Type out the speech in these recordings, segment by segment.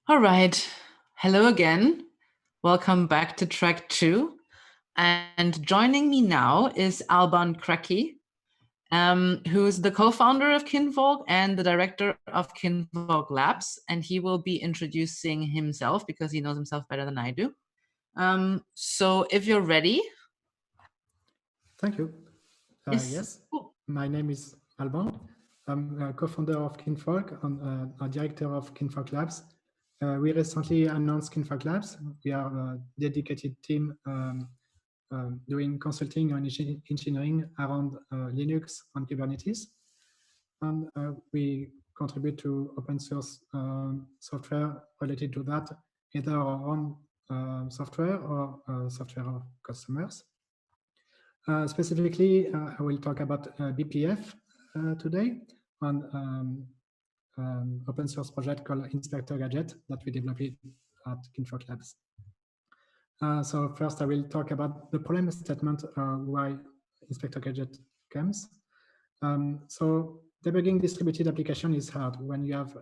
All right. Hello again. Welcome back to track 2. And joining me now is Alban Crequy, who is the co-founder of Kinvolk and the director of Kinvolk Labs. And he will be introducing himself because he knows himself better than I do. So if you're ready. Thank you. Yes, Cool. my name is Alban. I'm a co-founder of Kinvolk and a director of Kinvolk Labs. We recently announced Kinvolk Labs. We are a dedicated team doing consulting and engineering around Linux and Kubernetes. And we contribute to open source software related to that, either our own software or software of customers. Specifically, I will talk about BPF today on open source project called Inspektor Gadget that we developed at Kinvolk Labs. So first, I will talk about the problem statement why Inspektor Gadget comes. So debugging distributed application is hard. When you have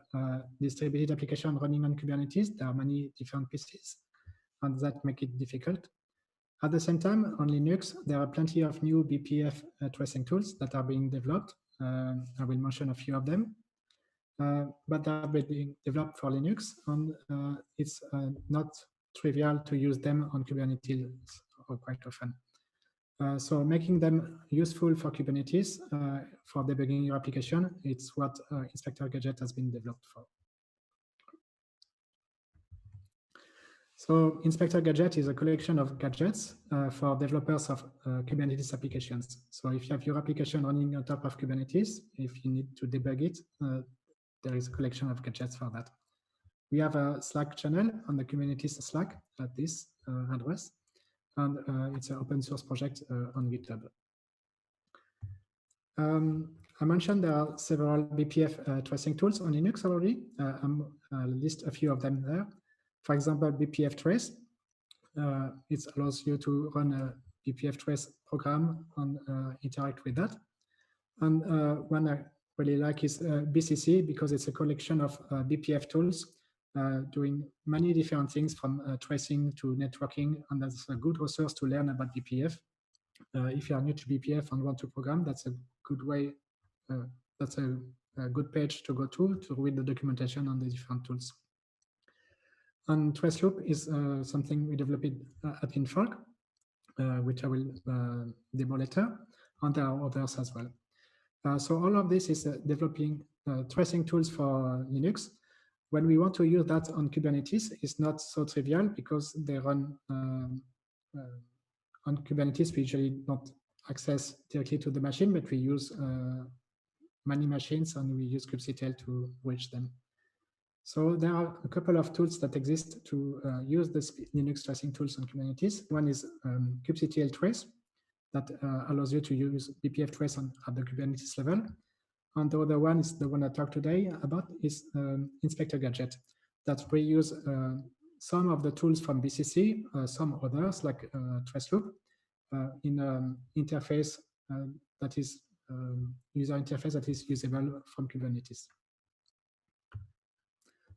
distributed application running on Kubernetes, there are many different pieces, and that make it difficult. At the same time, on Linux, there are plenty of new BPF tracing tools that are being developed. I will mention a few of them, but they are being developed for Linux, and it's not trivial to use them on Kubernetes quite often. So making them useful for Kubernetes for debugging your application, it's what Inspektor Gadget has been developed for. So Inspektor Gadget is a collection of gadgets for developers of Kubernetes applications. So if you have your application running on top of Kubernetes, if you need to debug it, there is a collection of gadgets for that. We have a Slack channel on the Kubernetes Slack at this address, and it's an open source project on GitHub. I mentioned there are several BPF tracing tools on Linux already. I'll list a few of them there. For example, BPF trace. It allows you to run a BPF trace program and interact with that. And one I really like is BCC because it's a collection of BPF tools doing many different things from tracing to networking, and that's a good resource to learn about BPF. If you are new to BPF and want to program, that's a good way. That's a good page to go to read the documentation on the different tools. And trace loop is something we developed at Kinvolk, which I will demo later, and there are others as well. So all of this is developing tracing tools for Linux. When we want to use that on Kubernetes, it's not so trivial because they run on Kubernetes. We usually not access directly to the machine, but we use many machines and we use kubectl to reach them. So there are a couple of tools that exist to use the Linux tracing tools on Kubernetes. One is kubectl trace that allows you to use BPF trace at the Kubernetes level. And the other one is the one I talked today about is Inspektor Gadget that reuse some of the tools from BCC, some others like trace loop in an interface that is user interface that is usable from Kubernetes.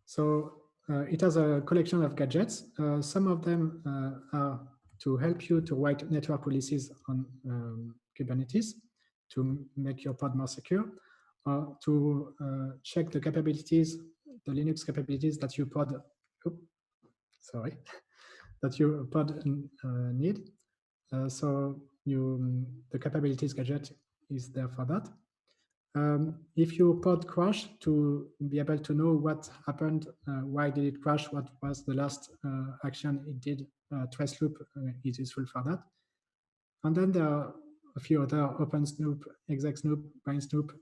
So it has a collection of gadgets. Some of them are to help you to write network policies on Kubernetes to make your pod more secure, or to check the capabilities, the Linux capabilities that your pod, that your pod need. So the capabilities gadget is there for that. If your pod crash, to be able to know what happened, why did it crash, what was the last action it did, trace loop is useful for that. And then there are a few other open snoop, exec snoop, bind snoop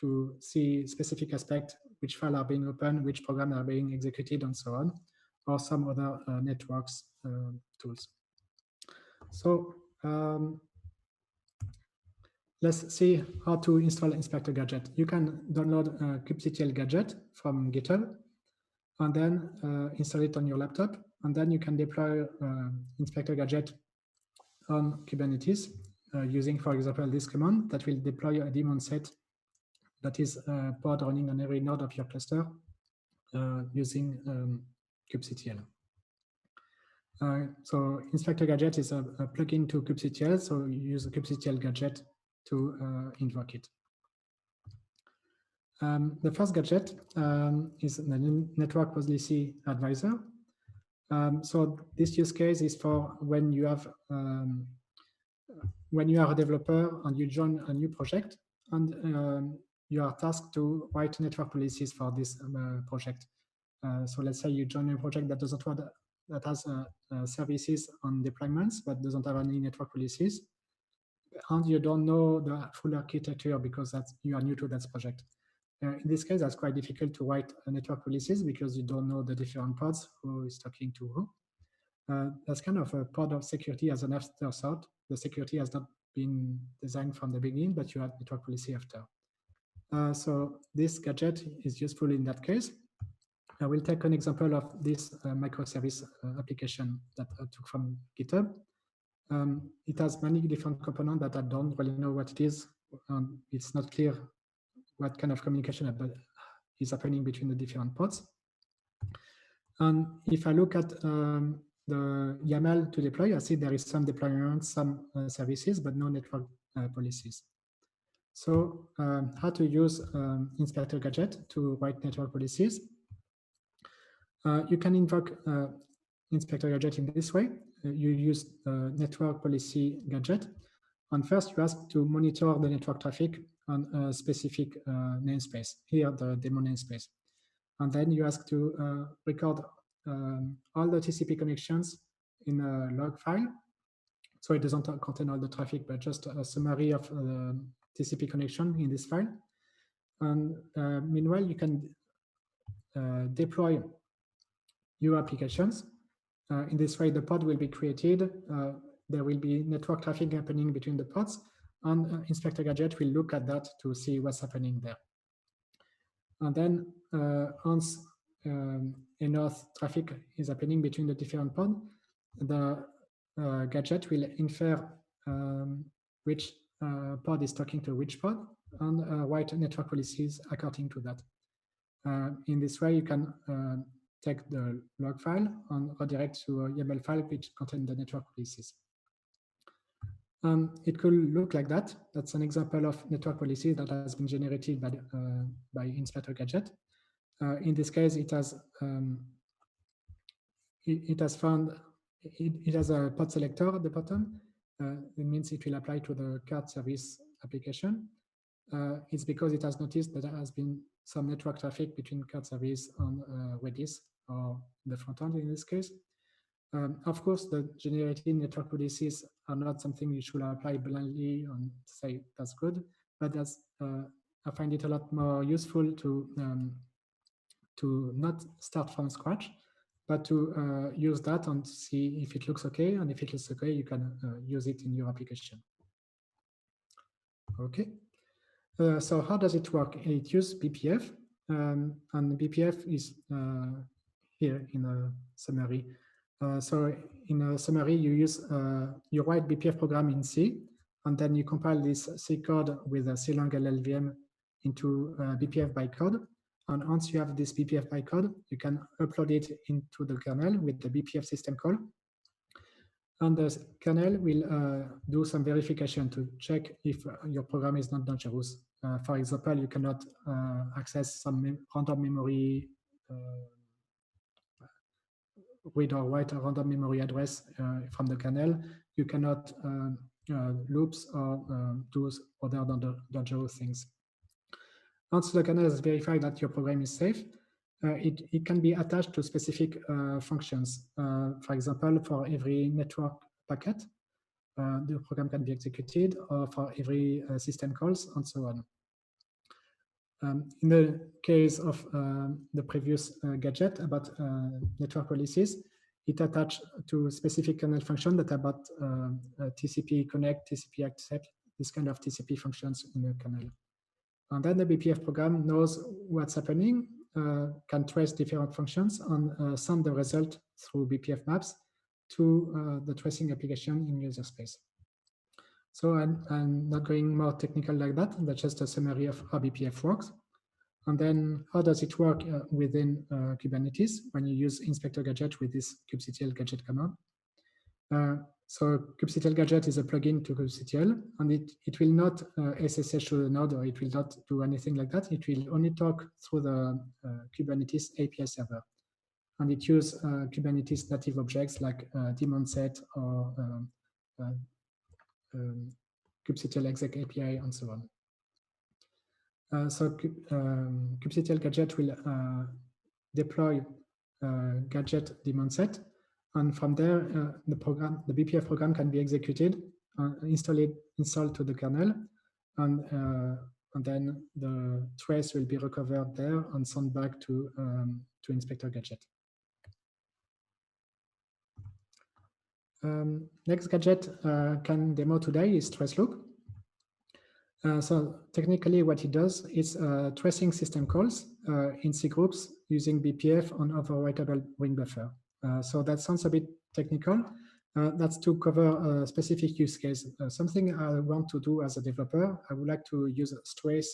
to see specific aspects, which file are being opened, which programs are being executed, and so on, or some other networks tools. So let's see how to install Inspektor Gadget. You can download kubectl gadget from GitHub and then install it on your laptop. And then you can deploy Inspektor Gadget on Kubernetes using, for example, this command that will deploy a daemon set that is pod running on every node of your cluster using kubectl. So Inspektor Gadget is a plugin to kubectl, so you use the kubectl gadget to invoke it. The first gadget is the network policy advisor. So this use case is for when you have when you are a developer and you join a new project and you are tasked to write network policies for this project. So let's say you join a project that doesn't want that has services on deployments but doesn't have any network policies, and you don't know the full architecture because you are new to that project. In this case, that's quite difficult to write network policies because you don't know the different pods, who is talking to who. That's kind of a part of security as an afterthought. The security has not been designed from the beginning, but you have network policy after. So this gadget is useful in that case. I will take an example of this microservice application that I took from GitHub. It has many different components that I don't really know what it is. It's not clear what kind of communication is happening between the different pods. And if I look at the YAML to deploy, I see there is some deployment, some services, but no network policies. So how to use Inspektor Gadget to write network policies? You can invoke Inspektor Gadget in this way. You use network policy gadget. And first, you ask to monitor the network traffic on a specific namespace, here the demo namespace. And then you ask to record all the TCP connections in a log file. So it doesn't contain all the traffic, but just a summary of TCP connection in this file. And meanwhile, you can deploy your applications. In this way, the pod will be created. There will be network traffic happening between the pods, and Inspektor Gadget will look at that to see what's happening there. And then once enough traffic is happening between the different pods, the gadget will infer which pod is talking to which pod and write network policies according to that. In this way, you can take the log file and redirect to a YAML file which contains the network policies. It could look like that. That's an example of network policy that has been generated by Inspektor Gadget. In this case, it has found it has a pod selector at the bottom. It means it will apply to the card service application. It's because it has noticed that there has been some network traffic between card service and Redis, or the front end in this case. Of course, the generated network policies are not something you should apply blindly and say that's good, but that's, I find it a lot more useful to not start from scratch, but to use that and see if it looks okay, and if it looks okay, you can use it in your application. Okay. So how does it work? It uses BPF, and BPF is here in a summary. So in a summary, you write BPF program in C, and then you compile this C code with a C-long LLVM into BPF bytecode. And once you have this BPF bytecode, you can upload it into the kernel with the BPF system call. And the kernel will do some verification to check if your program is not dangerous. For example, you cannot access some random memory, read or write a random memory address from the kernel. You cannot loops or do other dangerous things. Once the kernel has verified that your program is safe, it can be attached to specific functions. For example, for every network packet, the program can be executed, or for every system calls, and so on. In the case of the previous gadget about network policies, it attached to specific kernel function that about TCP connect, TCP accept, this kind of TCP functions in the kernel. And then the BPF program knows what's happening, can trace different functions, and send the result through BPF maps to the tracing application in user space. So I'm not going more technical like that. That's just a summary of how BPF works. And then how does it work within Kubernetes when you use Inspektor Gadget with this kubectl gadget command? So kubectl gadget is a plugin to kubectl, and it will not SSH to the node, or it will not do anything like that. It will only talk through the Kubernetes API server. And it uses Kubernetes native objects like daemon set or kubectl exec API and so on. So kubectl gadget will deploy gadget daemon set, and from there the BPF program can be executed, installed to the kernel, and then the trace will be recovered there and sent back to Inspektor Gadget. Next gadget can demo today is trace loop. So technically what it does is tracing system calls in C groups using BPF on overwritable ring buffer. So that sounds a bit technical. That's to cover a specific use case. Something I want to do as a developer, I would like to use Strace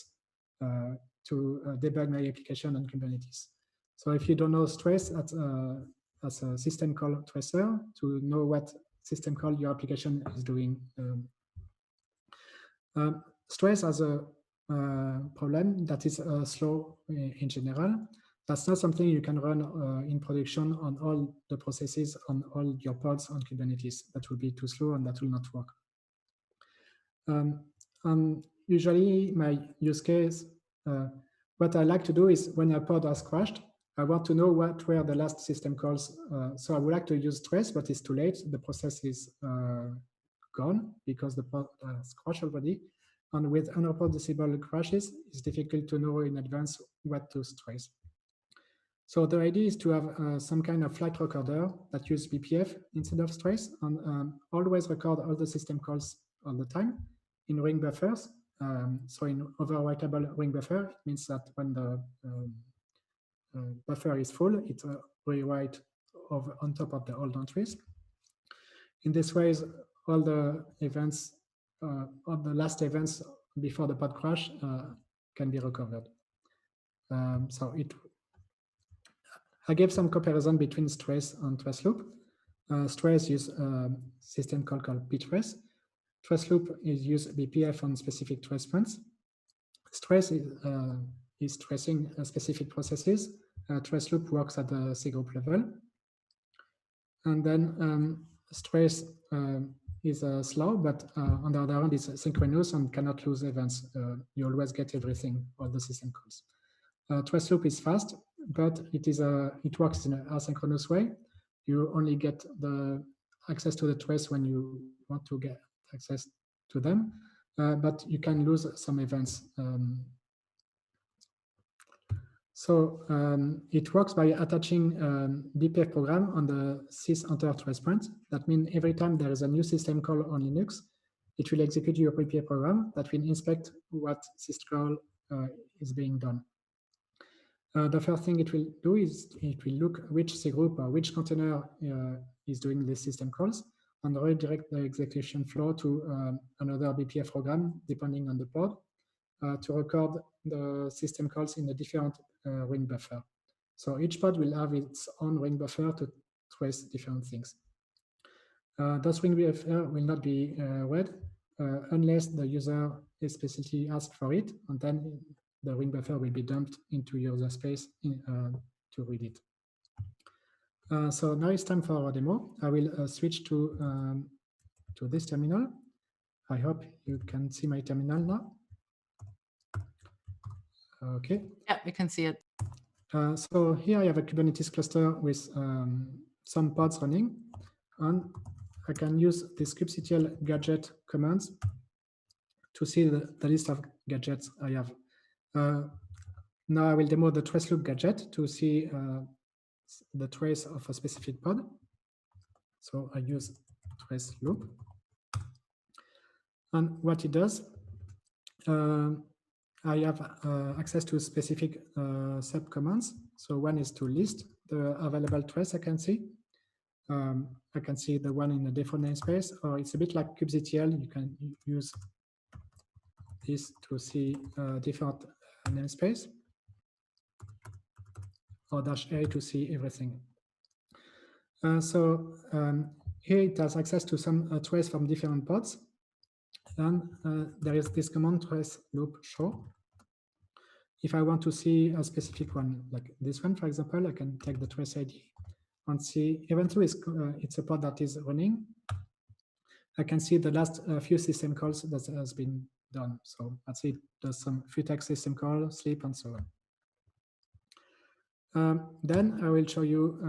to debug my application on Kubernetes. So if you don't know Strace as a system call tracer, to know what system call your application is doing. Strace has a problem that is slow in general. That's not something you can run in production on all the processes on all your pods on Kubernetes. That will be too slow and that will not work. And usually my use case, what I like to do is when a pod has crashed, I want to know what were the last system calls. So I would like to use trace, but it's too late. The process is gone because the pod has crashed already. And with unreproducible crashes, it's difficult to know in advance what to trace. So the idea is to have some kind of flight recorder that uses BPF instead of trace, and always record all the system calls all the time in ring buffers. So in overwritable ring buffer, it means that when the buffer is full, it rewrite on top of the old entries. In this way, all the events, all the last events before the pod crash can be recovered. So I gave some comparison between Strace and trace loop. Strace use a system call called ptrace. Trace loop is use BPF on specific trace points. Strace is tracing specific processes. Trace loop works at the C group level. And then Strace is slow, but on the other hand, it's synchronous and cannot lose events. You always get everything, all the system calls. Trace loop is fast, but it works in an asynchronous way. You only get the access to the trace when you want to get access to them, but you can lose some events. It works by attaching BPF program on the sys-enter trace point. That means every time there is a new system call on Linux, it will execute your BPF program that will inspect what syscall is being done. The first thing it will do is it will look which C group or which container is doing the system calls and redirect the execution flow to another BPF program, depending on the pod, to record the system calls in a different ring buffer. So each pod will have its own ring buffer to trace different things. Those ring buffer will not be read unless the user explicitly asks for it, and then the ring buffer will be dumped into user space to read it. So now it's time for a demo. I will switch to this terminal. I hope you can see my terminal now. Okay. Yeah, we can see it. So here I have a Kubernetes cluster with some pods running, and I can use this kubectl gadget commands to see the list of gadgets I have. Now I will demo the trace loop gadget to see the trace of a specific pod. So I use trace loop. And what it does, I have access to specific subcommands. So one is to list the available trace I can see. I can see the one in the default namespace, or it's a bit like kubectl. You can use this to see different namespace. or -A to see everything. Here it has access to some trace from different pods. And there is this command trace loop show. If I want to see a specific one, like this one, for example, I can take the trace ID and see, even though it's a pod that is running, I can see the last few system calls that has been done. So let's see, it does some few text system call, sleep, and so on. Then I will show you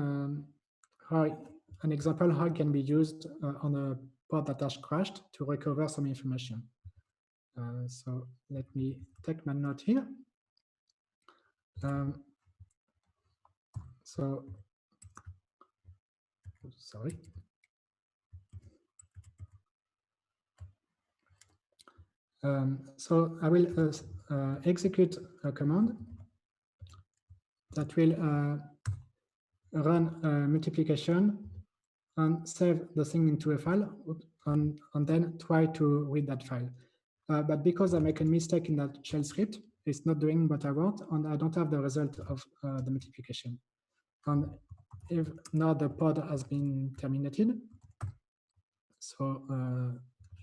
an example how it can be used on a pod that has crashed to recover some information. So let me take my note here. Sorry. So I will execute a command that will run multiplication and save the thing into a file, and then try to read that file. But because I make a mistake in that shell script, it's not doing what I want, and I don't have the result of the multiplication. And if now the pod has been terminated, so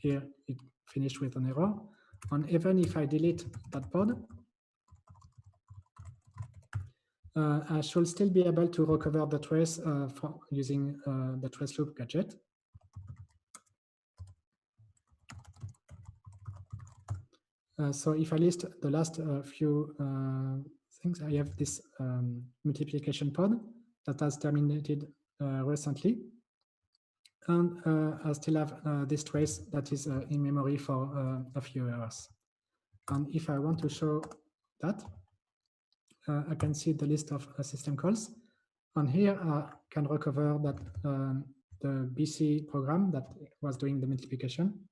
here it finished with an error. And even if I delete that pod, I should still be able to recover the trace using the trace loop gadget. So if I list the last few things, I have this multiplication pod that has terminated recently. And I still have this trace that is in memory for a few hours. And if I want to show that, I can see the list of system calls. And here I can recover that the BC program that was doing the multiplication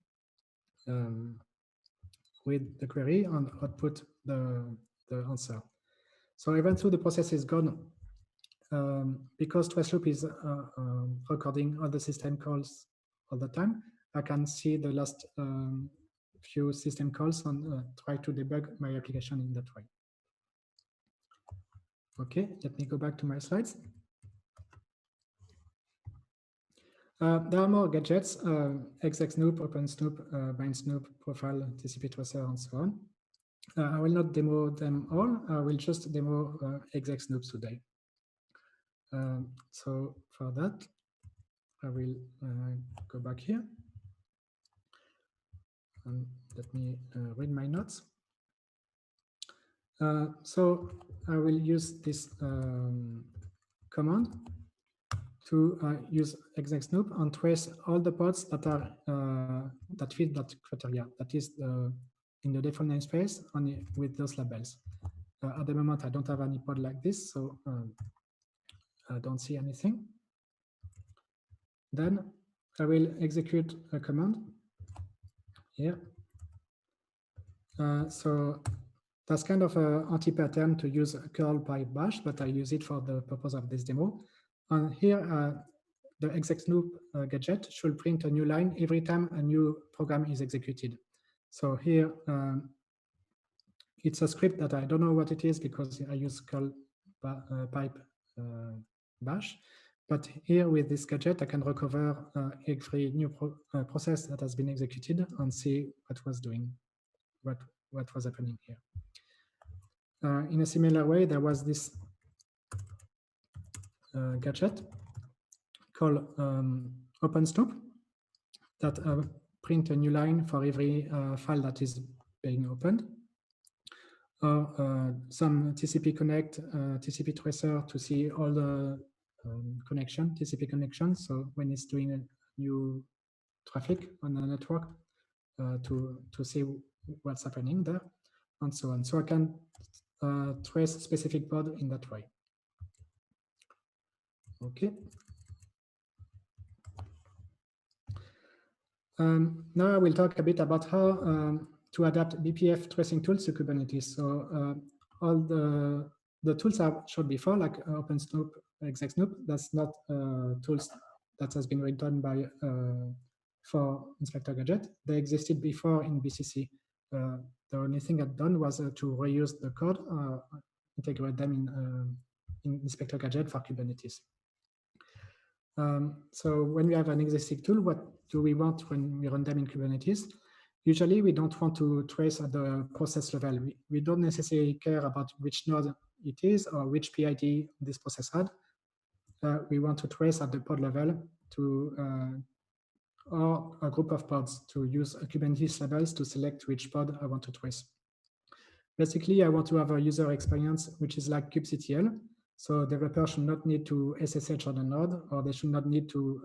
with the query and output the answer. So even though the process is gone, because trace loop is recording all the system calls all the time, I can see the last few system calls and try to debug my application in that way. Okay, let me go back to my slides. There are more gadgets, exec snoop, open snoop, bind snoop, profile, TCP tracer, and so on. I will not demo them all. I will just demo exec snoop today. So for that, I will go back here. And let me read my notes. So I will use this command to use exec snoop and trace all the pods that are that fit that criteria. That is in the default namespace and with those labels. At the moment, I don't have any pod like this, so I don't see anything. Then I will execute a command here. So that's kind of an anti-pattern to use curl pipe bash, but I use it for the purpose of this demo. And here, the exec snoop gadget should print a new line every time a new program is executed. So here, it's a script that I don't know what it is because I use curl pipe bash. But here with this gadget, I can recover every new process that has been executed and see what was doing, what was happening here. In a similar way, there was this gadget called open snoop that print a new line for every file that is being opened, or some TCP connect, TCP tracer to see all the TCP connections. So when it's doing a new traffic on the network, to see what's happening there, and so on. So I can trace specific pod in that way. Okay. Now I will talk a bit about how to adapt BPF tracing tools to Kubernetes. So all the tools I've showed before, like OpenSnoop, ExecSnoop, that's not tools that has been written by for Inspektor Gadget. They existed before in BCC. The only thing I've done was to reuse the code, integrate them Inspektor Gadget for Kubernetes. So when we have an existing tool, what do we want when we run them in Kubernetes? Usually, we don't want to trace at the process level. We don't necessarily care about which node it is or which PID this process had. We want to trace at the pod level to or a group of pods, to use Kubernetes labels to select which pod I want to trace. Basically, I want to have a user experience which is like kubectl. So developers should not need to SSH on a node, or they should not need to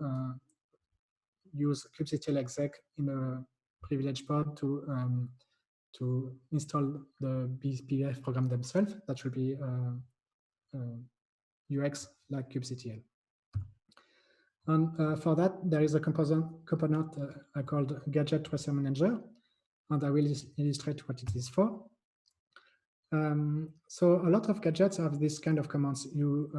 use kubectl exec in a privileged pod to install the BPF program themselves. That should be UX like kubectl. And for that, there is a component called Gadget Tracer Manager, and I will illustrate what it is for. So a lot of gadgets have this kind of commands. You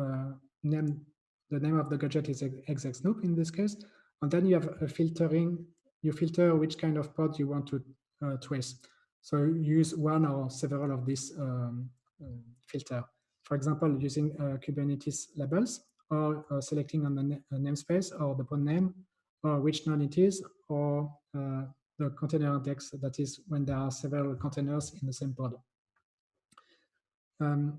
name the name of the gadget is exec snoop in this case, and then you have a filtering. You filter which kind of pod you want to trace. So you use one or several of these filter. For example, using Kubernetes labels, or selecting on the namespace or the pod name, or which node it is, or the container index, that is when there are several containers in the same pod.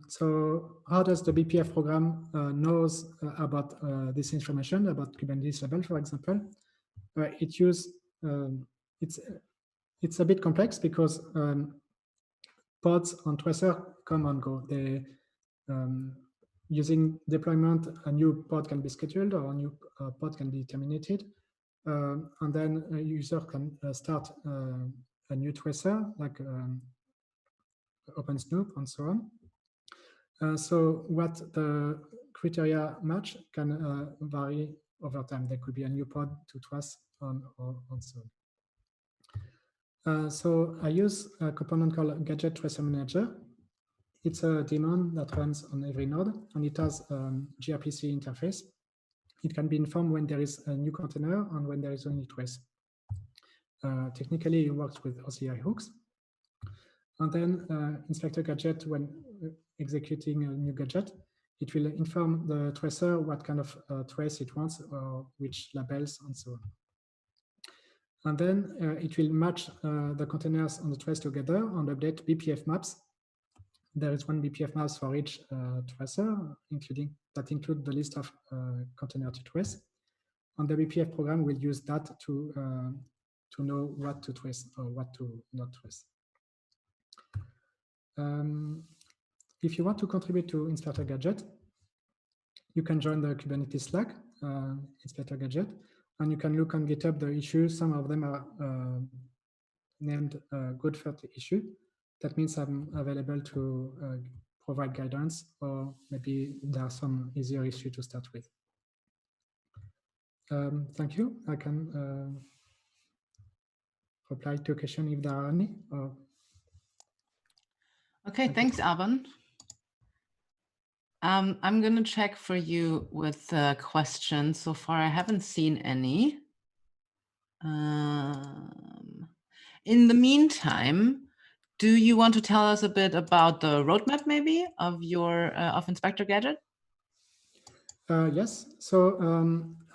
So how does the BPF program knows about this information about Kubernetes label, for example? It's a bit complex because pods on Tracer come and go. They using deployment, a new pod can be scheduled or a new pod can be terminated. And then a user can start a new tracer like OpenSnoop and so on. So what the criteria match can vary over time. There could be a new pod to trace on so on. So I use a component called Gadget Tracer Manager. It's a daemon that runs on every node, and it has gRPC interface. It can be informed when there is a new container and when there is only trace. Technically, it works with OCI hooks. And then Inspektor Gadget, when executing a new gadget, it will inform the tracer what kind of trace it wants, or which labels, and so on. And then it will match the containers on the trace together and update BPF maps. There is one BPF maps for each tracer, that include the list of container to trace. And the BPF program will use that to know what to trace or what to not trace. If you want to contribute to Inspektor Gadget, you can join the Kubernetes Slack, Inspektor Gadget, and you can look on GitHub the issues. Some of them are named good for the issue. That means I'm available to provide guidance, or maybe there are some easier issues to start with. Thank you. I can reply to a question if there are any. Okay, thanks, Alban. I'm going to check for you with questions. So far, I haven't seen any. In the meantime, do you want to tell us a bit about the roadmap, maybe, of your of Inspektor Gadget? Yes. So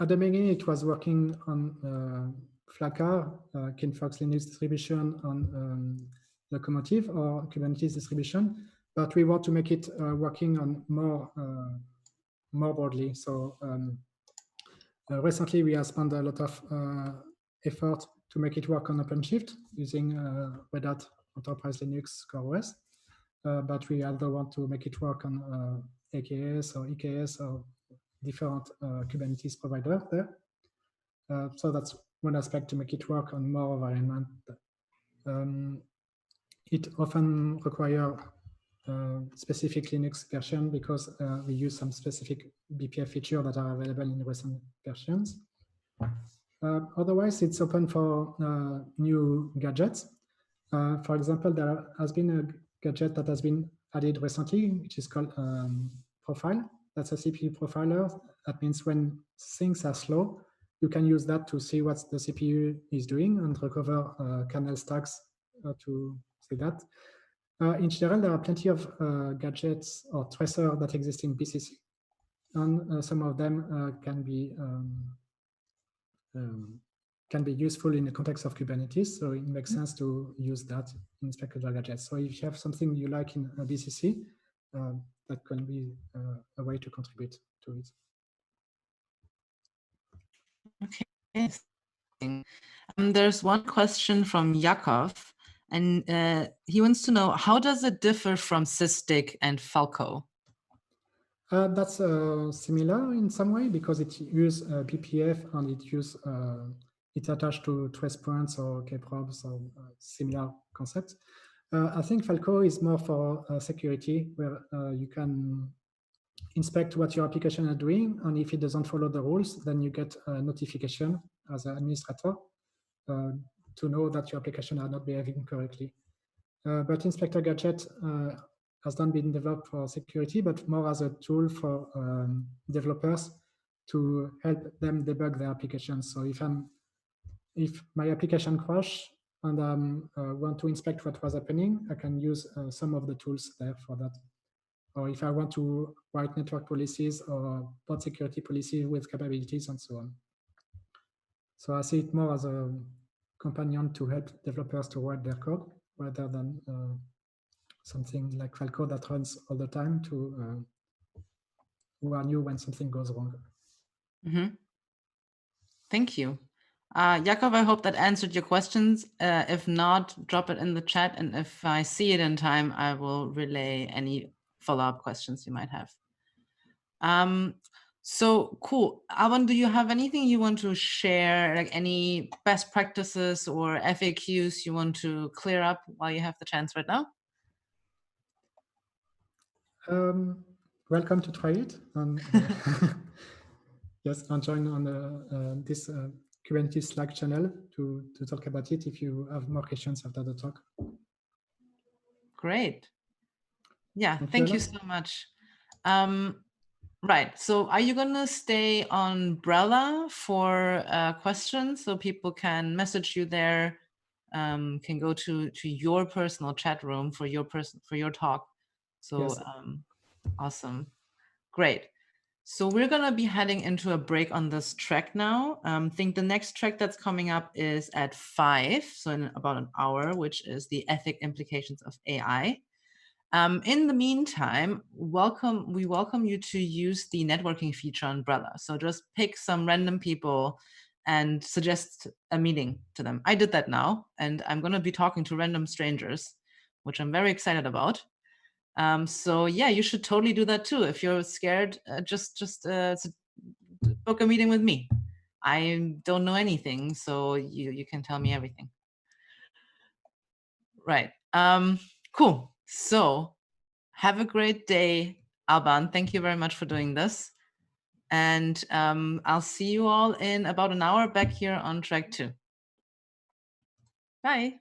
at the beginning, it was working on Flacar, Kinfox Linux distribution, on Locomotive or Kubernetes distribution, but we want to make it working on more broadly. So recently, we have spent a lot of effort to make it work on OpenShift using Red Hat Enterprise Linux CoreOS, but we also want to make it work on AKS or EKS or different Kubernetes provider there. So that's one aspect, to make it work on more environment. It often requires specific Linux version because we use some specific BPF features that are available in recent versions. Otherwise, it's open for new gadgets. For example, there has been a gadget that has been added recently, which is called Profile. That's a CPU profiler. That means when things are slow, you can use that to see what the CPU is doing and recover kernel stacks to see that. In general, there are plenty of gadgets or tracers that exist in BCC, and some of them can be useful in the context of Kubernetes. So it makes sense to use that in Inspektor Gadget. So if you have something you like in BCC, that can be a way to contribute to it. Okay. There's one question from Yakov, and he wants to know, how does it differ from Sysdig and Falco? That's similar in some way because it uses BPF and it's attached to trace points or kprobs or similar concepts. I think Falco is more for security, where you can inspect what your application is doing, and if it doesn't follow the rules, then you get a notification as an administrator to know that your application are not behaving correctly. But Inspektor Gadget has not been developed for security, but more as a tool for developers to help them debug their applications. So if my application crash and I want to inspect what was happening, I can use some of the tools there for that. Or if I want to write network policies or pod security policies with capabilities and so on. So I see it more as a companion to help developers to write their code rather than something like Falco that runs all the time to warn you when something goes wrong. Mm-hmm. Thank you. Yakov, I hope that answered your questions. If not, drop it in the chat, and if I see it in time, I will relay any follow-up questions you might have. So cool. Alban, do you have anything you want to share, like any best practices or FAQs you want to clear up while you have the chance right now? Welcome to try it. And, yes, and join on this Kubernetes Slack channel to talk about it if you have more questions after the talk. Great. Yeah, thank you so much. Right. So are you going to stay on Brella for questions so people can message you there, can go to your personal chat room for your talk? So yes. Awesome. Great. So we're going to be heading into a break on this track now. I think the next track that's coming up is at 5, so in about an hour, which is the ethic implications of AI. In the meantime, we welcome you to use the networking feature Umbrella. So just pick some random people and suggest a meeting to them. I did that now, and I'm going to be talking to random strangers, which I'm very excited about. So yeah, you should totally do that too. If you're scared, just book a meeting with me. I don't know anything, so you can tell me everything. Right. Cool. So have a great day, Alban. Thank you very much for doing this. And I'll see you all in about an hour back here on track 2. Bye.